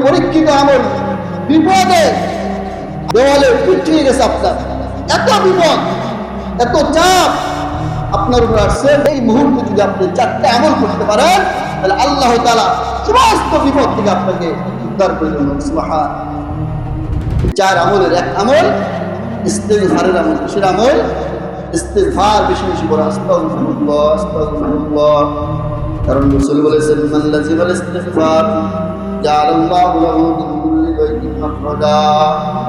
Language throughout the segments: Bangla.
পরীক্ষিত আমল বিপদে দেওয়ালে পিছিয়ে গেছে, আপনার এত বিপদ, এত চাপ আপনার উপর আসছে, এই মুহূর্তে যদি আপনি 4টা আমল করতে পারেন তাহলে আল্লাহ তাআলা সমস্ত বিপদ থেকে আপনাকে উদ্ধার করে দেবেন। সুবহান। 4 আমলের এক আমল ইস্তিগফারের আমল। কিসের আমল? ইস্তিগফার বেশি বেশি করে আস্তাগফিরুল্লাহ আস্তাগফিরুল্লাহ। কারণ রাসূল বলেছেন মান লাজিমাল ইস্তিগফার জাআলাল্লাহু লাহু মিন কুল্লি দাইয়িন মাখরাজা।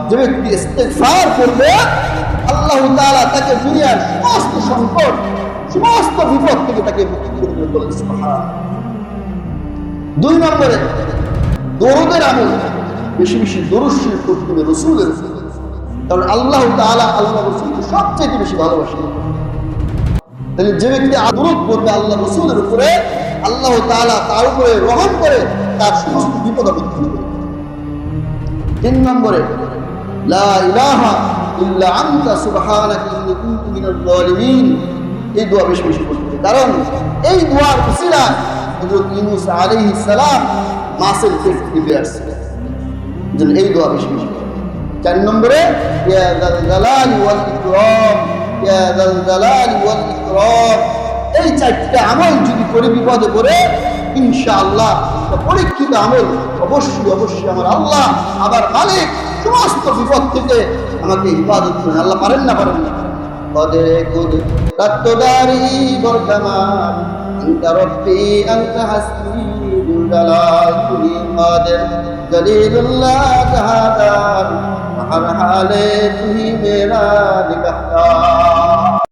যে ব্যক্তি ইস্তিগফার করবে আল্লাহ তাআলা তাকে দুনিয়ার সমস্ত সংকট, সমস্ত বিপদ থেকে তাকে মুক্তি করে দেবেন। বলেন সুবহান। 2 নম্বরে দরুদের আমল, বেশি বেশি দরুদ শরীফ পড়তে হবে রাসূলের উপর। কারণ আল্লাহ তাআলা আল্লাহ রাসূলকে সবচেয়ে বেশি ভালোবাসেন। তাহলে যে ব্যক্তি দরুদ পড়বে আল্লাহ রাসূলের উপরে, আল্লাহ তাআলা তার উপরে রহম করে তার সমস্ত বিপদ আপদ দূর করে। 3 নম্বরে লা ইলাহা ইল্লা আনতা সুবহানাকা ইন্নী কুনতু মিনাজ জালিমিন। এই দোয়া বেশি বেশি পড়তে হবে। কারণ এই দোয়ার উসিলায় হযরত ইউনূস আলাইহিস সালাম মাছের পেট থেকে আসছিলেন। যেন এই দোয়া বেশি বেশি। 4 নম্বরে ইয়া যাল জালালি ওয়াল ইকরাম, ইয়া যাল জালালি ওয়াল ইকরাম। এই 4টা আমল যদি করে বিপদে পড়ে ইনশাআল্লাহ পরীক্ষিত আমল, অবশ্যই অবশ্যই আমার আল্লাহ আবার মালিক সমস্ত বিপদ থেকে আমাকে হিফাজত করেন। আল্লাহ পারেন না? পারেন না। কদে কুদ রাত্তদারি বরকামান আনতা রব্বি আনতা হাসবি দুল জালাল তুই কাদের জলিলুল্লাহ জাহাদার হর হালে তুই মেরা নিগহদার।